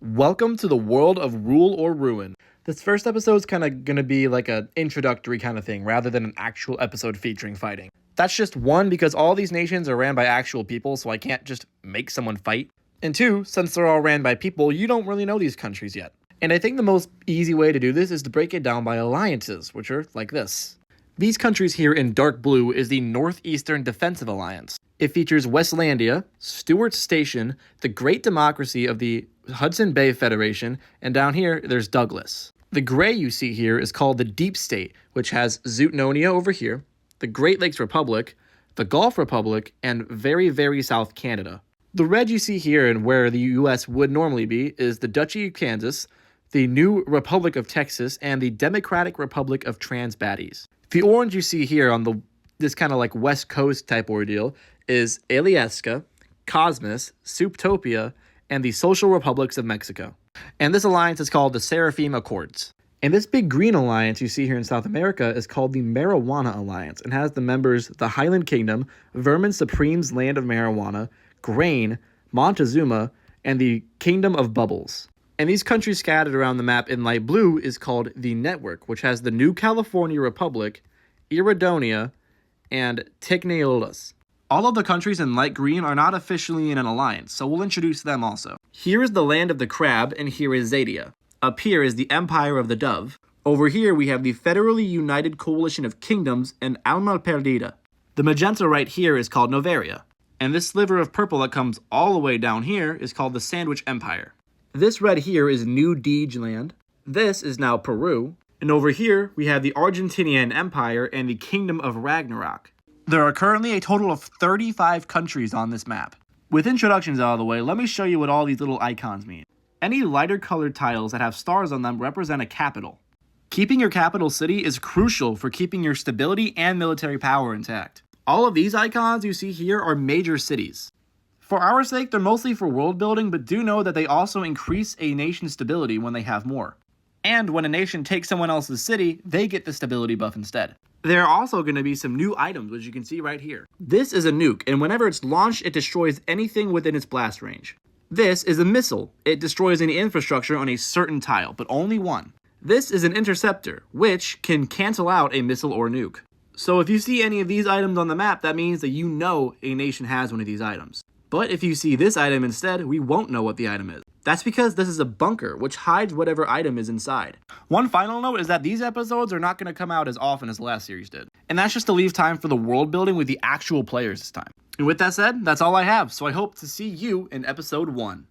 Welcome to the world of Rule or Ruin. This first episode is kind of going to be like an introductory kind of thing rather than an actual episode featuring fighting. That's just one, because all these nations are ran by actual people, so I can't just make someone fight. And two, since they're all ran by people, you don't really know these countries yet. And I think the most easy way to do this is to break it down by alliances, which are like this. These countries here in dark blue is the Northeastern Defensive Alliance. It features Westlandia, Stewart's Station, the Great Democracy of the Hudson Bay Federation, and down here, there's Douglas. The gray you see here is called the Deep State, which has Zutnonia over here, the Great Lakes Republic, the Gulf Republic, and very, very South Canada. The red you see here and where the US would normally be is the Duchy of Kansas, the New Republic of Texas, and the Democratic Republic of Transbaddies. The orange you see here on this kind of like West Coast type ordeal is Alyeska, Cosmos, Suptopia, and the Social Republics of Mexico. And this alliance is called the Seraphim Accords. And this big green alliance you see here in South America is called the Marijuana Alliance and has the members the Highland Kingdom, Vermin Supreme's Land of Marijuana, Grain, Montezuma, and the Kingdom of Bubbles. And these countries scattered around the map in light blue is called the Network, which has the New California Republic, Iridonia, and Tignaolas. All of the countries in light green are not officially in an alliance, so we'll introduce them also. Here is the Land of the Crab, and here is Zadia. Up here is the Empire of the Dove. Over here we have the Federally United Coalition of Kingdoms and Alma Perdida. The magenta right here is called Novaria. And this sliver of purple that comes all the way down here is called the Sandwich Empire. This red here is New Deej Land. This is now Peru. And over here we have the Argentinian Empire and the Kingdom of Ragnarok. There are currently a total of 35 countries on this map. With introductions out of the way, let me show you what all these little icons mean. Any lighter colored tiles that have stars on them represent a capital. Keeping your capital city is crucial for keeping your stability and military power intact. All of these icons you see here are major cities. For our sake, they're mostly for world building, but do know that they also increase a nation's stability when they have more. And when a nation takes someone else's city, they get the stability buff instead. There are also going to be some new items, which you can see right here. This is a nuke, and whenever it's launched, it destroys anything within its blast range. This is a missile. It destroys any infrastructure on a certain tile, but only one. This is an interceptor, which can cancel out a missile or nuke. So if you see any of these items on the map, that means that you know a nation has one of these items. But if you see this item instead, we won't know what the item is. That's because this is a bunker, which hides whatever item is inside. One final note is that these episodes are not going to come out as often as the last series did. And that's just to leave time for the world building with the actual players this time. And with that said, that's all I have, so I hope to see you in episode 1.